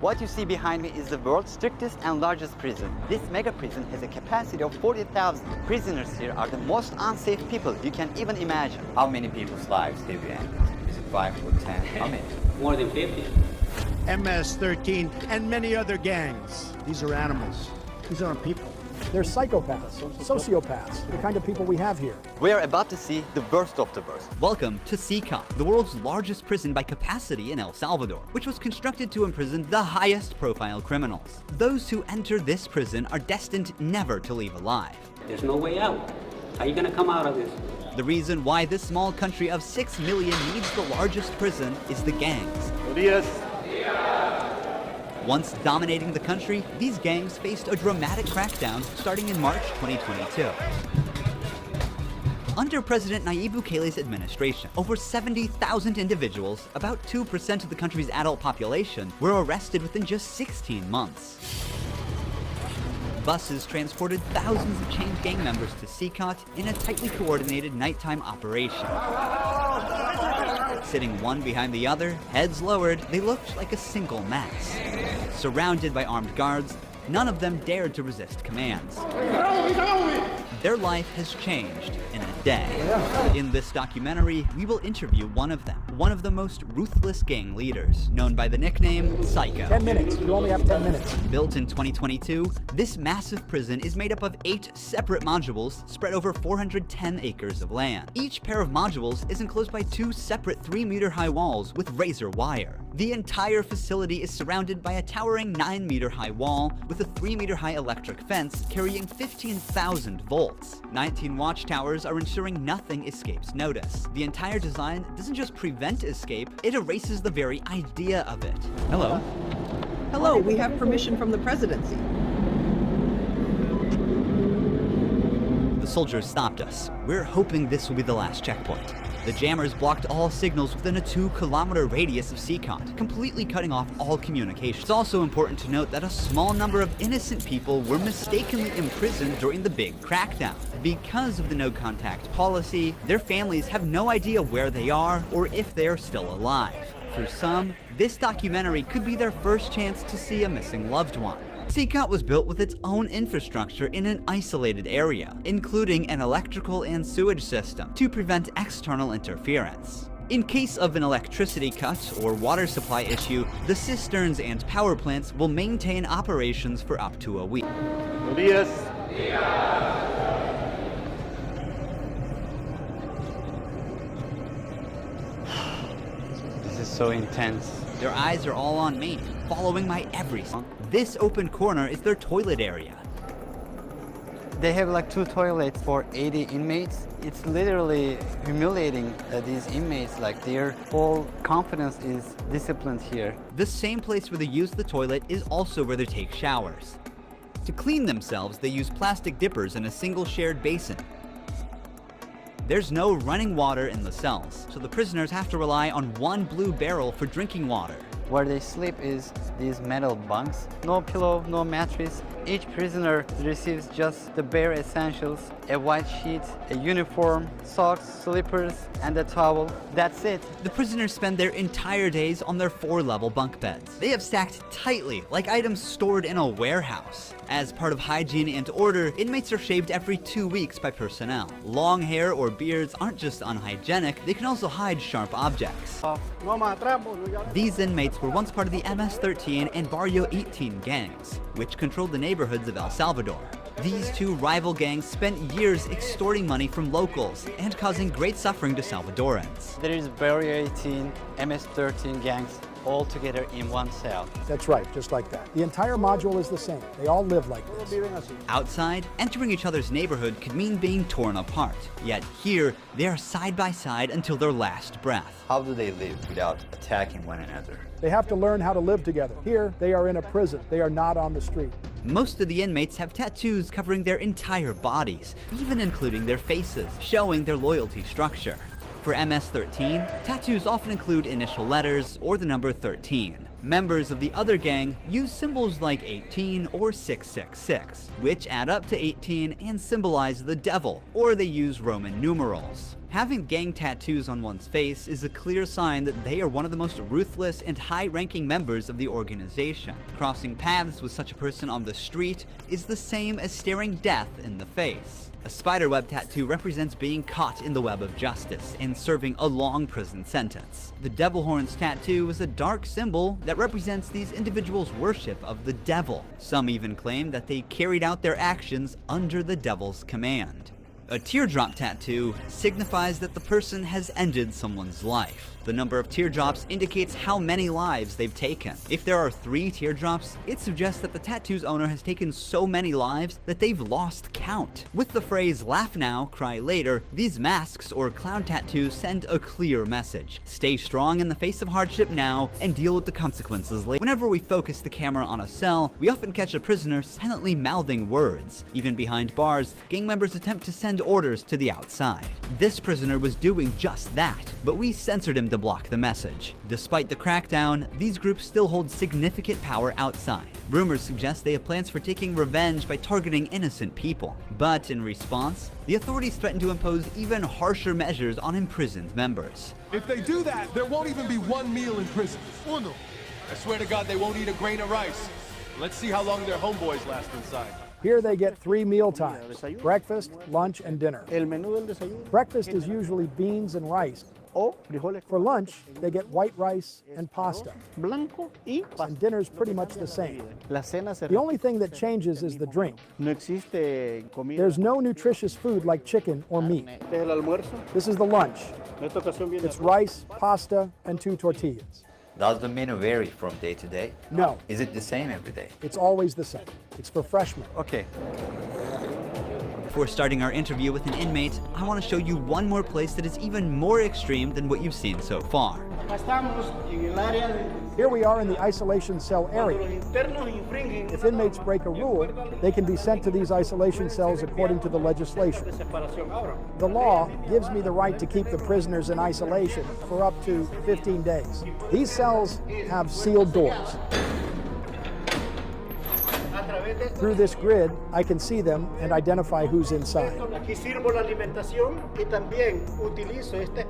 What you see behind me is the world's strictest and largest prison. This mega prison has a capacity of 40,000. Prisoners here are the most unsafe people you can even imagine. How many people's lives have you ended? Is it 5 or 10? How many? More than 50. MS-13 and many other gangs. These are animals. These aren't people. They're psychopaths, sociopaths, the kind of people we have here. We are about to see the worst of the worst. Welcome to CICOT, the world's largest prison by capacity in El Salvador, which was constructed to imprison the highest profile criminals. Those who enter this prison are destined never to leave alive. There's no way out. How are you gonna come out of this? The reason why this small country of 6 million needs the largest prison is the gangs. Once dominating the country, these gangs faced a dramatic crackdown starting in March 2022. Under President Nayib Bukele's administration, over 70,000 individuals, about 2% of the country's adult population, were arrested within just 16 months. Buses transported thousands of chained gang members to CICOT in a tightly coordinated nighttime operation. Sitting one behind the other, heads lowered, they looked like a single mass. Surrounded by armed guards, none of them dared to resist commands. Their life has changed in a day. In this documentary, we will interview one of them, one of the most ruthless gang leaders, known by the nickname Psycho. 10 minutes. You only have 10 minutes. Built in 2022, this massive prison is made up of 8 separate modules spread over 410 acres of land. Each pair of modules is enclosed by 2 separate 3-meter-high walls with razor wire. The entire facility is surrounded by a towering 9-meter-high wall with a 3-meter-high electric fence carrying 15,000 volts. 19 watchtowers are ensuring nothing escapes notice. The entire design doesn't just prevent escape, it erases the very idea of it. Hello. Hello, we have permission from the presidency. The soldiers stopped us. We're hoping this will be the last checkpoint. The jammers blocked all signals within a 2-kilometer radius of CICOT, completely cutting off all communication. It's also important to note that a small number of innocent people were mistakenly imprisoned during the big crackdown. Because of the no-contact policy, their families have no idea where they are or if they are still alive. For some, this documentary could be their first chance to see a missing loved one. CICOT was built with its own infrastructure in an isolated area, including an electrical and sewage system to prevent external interference. In case of an electricity cut or water supply issue, the cisterns and power plants will maintain operations for up to a week. This is so intense. Their eyes are all on me, following my every step. This open corner is their toilet area. They have like 2 toilets for 80 inmates. It's literally humiliating these inmates, like their whole confidence is disciplined here. The same place where they use the toilet is also where they take showers. To clean themselves, they use plastic dippers in a single shared basin. There's no running water in the cells, so the prisoners have to rely on one blue barrel for drinking water. Where they sleep is these metal bunks. No pillow, no mattress. Each prisoner receives just the bare essentials: a white sheet, a uniform, socks, slippers, and a towel. That's it. The prisoners spend their entire days on their 4-level bunk beds. They have stacked tightly, like items stored in a warehouse. As part of hygiene and order, inmates are shaved every 2 weeks by personnel. Long hair or beards aren't just unhygienic, they can also hide sharp objects. These inmates were once part of the MS-13 and Barrio 18 gangs, which controlled the neighborhoods of El Salvador. These 2 rival gangs spent years extorting money from locals and causing great suffering to Salvadorans. There is Barrio 18, MS-13 gangs, all together in one cell. That's right, just like that. The entire module is the same. They all live like this. Outside, entering each other's neighborhood could mean being torn apart. Yet here, they are side by side until their last breath. How do they live without attacking one another? They have to learn how to live together. Here, they are in a prison. They are not on the street. Most of the inmates have tattoos covering their entire bodies, even including their faces, showing their loyalty structure. For MS-13, tattoos often include initial letters or the number 13. Members of the other gang use symbols like 18 or 666, which add up to 18 and symbolize the devil, or they use Roman numerals. Having gang tattoos on one's face is a clear sign that they are one of the most ruthless and high-ranking members of the organization. Crossing paths with such a person on the street is the same as staring death in the face. A spiderweb tattoo represents being caught in the web of justice and serving a long prison sentence. The devil horns tattoo is a dark symbol that represents these individuals' worship of the devil. Some even claim that they carried out their actions under the devil's command. A teardrop tattoo signifies that the person has ended someone's life. The number of teardrops indicates how many lives they've taken. If there are 3 teardrops, it suggests that the tattoo's owner has taken so many lives that they've lost count. With the phrase "laugh now, cry later," these masks or clown tattoos send a clear message. Stay strong in the face of hardship now and deal with the consequences later. Whenever we focus the camera on a cell, we often catch a prisoner silently mouthing words. Even behind bars, gang members attempt to send orders to the outside. This prisoner was doing just that, but we censored him to block the message. Despite the crackdown, these groups still hold significant power outside. Rumors suggest they have plans for taking revenge by targeting innocent people. But in response, the authorities threaten to impose even harsher measures on imprisoned members. If they do that, there won't even be one meal in prison. Uno. I swear to God they won't eat a grain of rice. Let's see how long their homeboys last inside. Here they get 3 meal times: breakfast, lunch, and dinner. Breakfast is usually beans and rice. For lunch, they get white rice and pasta. And dinner's pretty much the same. The only thing that changes is the drink. There's no nutritious food like chicken or meat. This is the lunch. It's rice, pasta, and 2 tortillas. Does the menu vary from day to day? No, Is it the same every day? it's always the same. It's for freshmen. Okay. Before starting our interview with an inmate, I want to show you one more place that is even more extreme than what you've seen so far. Here we are in the isolation cell area. If inmates break a rule, they can be sent to these isolation cells according to the legislation. The law gives me the right to keep the prisoners in isolation for up to 15 days. These cells have sealed doors. Through this grid, I can see them and identify who's inside.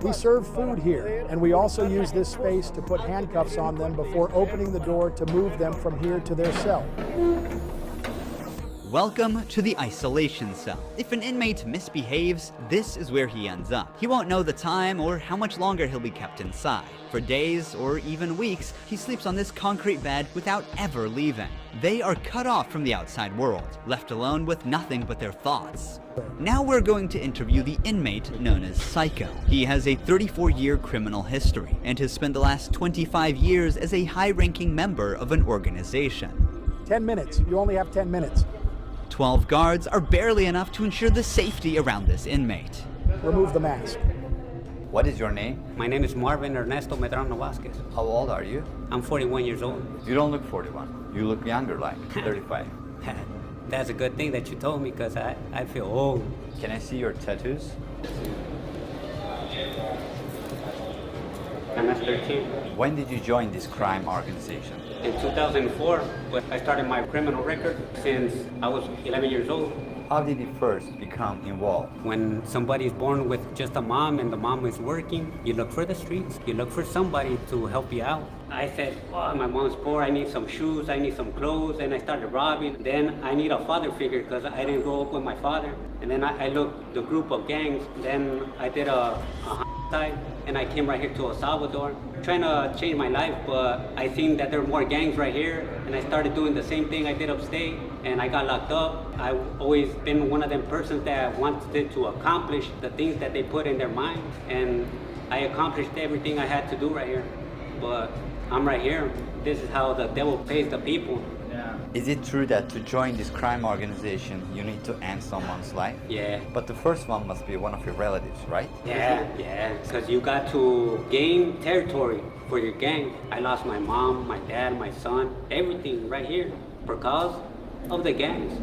We serve food here, and we also use this space to put handcuffs on them before opening the door to move them from here to their cell. Welcome to the isolation cell. If an inmate misbehaves, this is where he ends up. He won't know the time or how much longer he'll be kept inside. For days or even weeks, he sleeps on this concrete bed without ever leaving. They are cut off from the outside world, left alone with nothing but their thoughts. Now we're going to interview the inmate known as Psycho. He has a 34-year criminal history and has spent the last 25 years as a high-ranking member of an organization. 10 minutes. You only have 10 minutes. 12 guards are barely enough to ensure the safety around this inmate. Remove the mask. What is your name? My name is Marvin Ernesto Medrano Vasquez. How old are you? I'm 41 years old. You don't look 41. You look younger, like 35. That's a good thing that you told me because I feel old. Can I see your tattoos? I'm at 13. When did you join this crime organization? In 2004, I started my criminal record since I was 11 years old. How did you first become involved? When somebody is born with just a mom and the mom is working, you look for the streets. You look for somebody to help you out. I said, oh, my mom's poor, I need some shoes, I need some clothes, and I started robbing. Then I need a father figure because I didn't grow up with my father. And then I looked the group of gangs. Then I did a side, and I came right here to El Salvador, trying to change my life, but I seen that there were more gangs right here, and I started doing the same thing I did upstate, and I got locked up. I've always been one of them persons that wanted to accomplish the things that they put in their mind, and I accomplished everything I had to do right here. But I'm right here. This is how the devil pays the people. Is it true that to join this crime organization, you need to end someone's life? Yeah. But the first one must be one of your relatives, right? Yeah, because you got to gain territory for your gang. I lost my mom, my dad, my son, everything right here because of the gangs.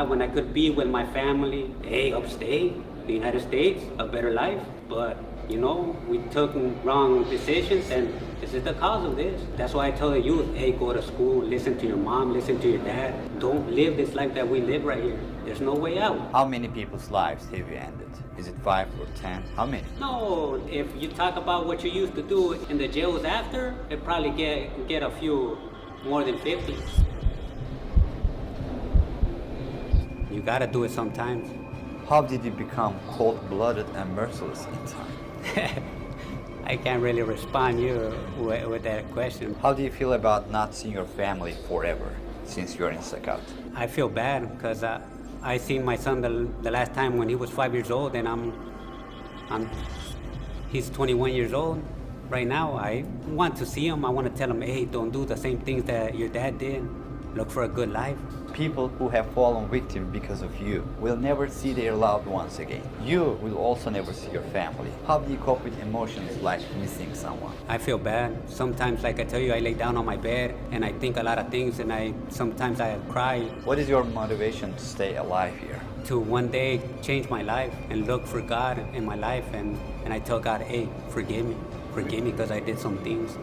When I could be with my family, hey, upstate, the United States, a better life, but You know, we took wrong decisions, and this is the cause of this. That's why I tell the youth, hey, go to school, listen to your mom, listen to your dad. Don't live this life that we live right here. There's no way out. How many people's lives have you ended? Is it 5 or 10? How many? No, if you talk about what you used to do in the jails after, it probably get a few more than 50. You gotta do it sometimes. How did you become cold-blooded and merciless in time? I can't really respond you with that question. How do you feel about not seeing your family forever since you're in Sakat? I feel bad because I seen my son the last time when he was 5 years old, and he's 21 years old right now. I want to see him. I want to tell him, hey, don't do the same things that your dad did. Look for a good life. People who have fallen victim because of you will never see their loved ones again. You will also never see your family. How do you cope with emotions like missing someone? I feel bad. Sometimes, like I tell you, I lay down on my bed and I think a lot of things, and sometimes I cry. What is your motivation to stay alive here? To one day change my life and look for God in my life, and I tell God, hey, forgive me because I did some things.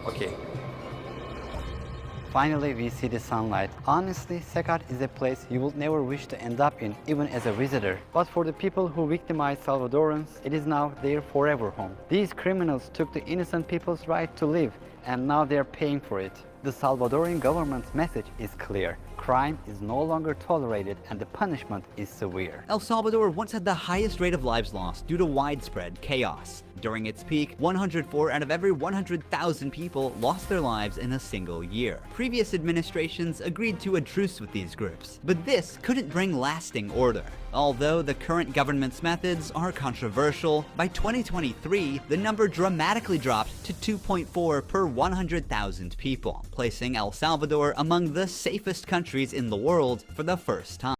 Okay. Finally, we see the sunlight. Honestly, Sakat is a place you would never wish to end up in, even as a visitor. But for the people who victimized Salvadorans, it is now their forever home. These criminals took the innocent people's right to live, and now they're paying for it. The Salvadorian government's message is clear. Crime is no longer tolerated and the punishment is severe. El Salvador once had the highest rate of lives lost due to widespread chaos. During its peak, 104 out of every 100,000 people lost their lives in a single year. Previous administrations agreed to a truce with these groups, but this couldn't bring lasting order. Although the current government's methods are controversial, by 2023, the number dramatically dropped to 2.4 per 100,000 people, placing El Salvador among the safest countries in the world for the first time.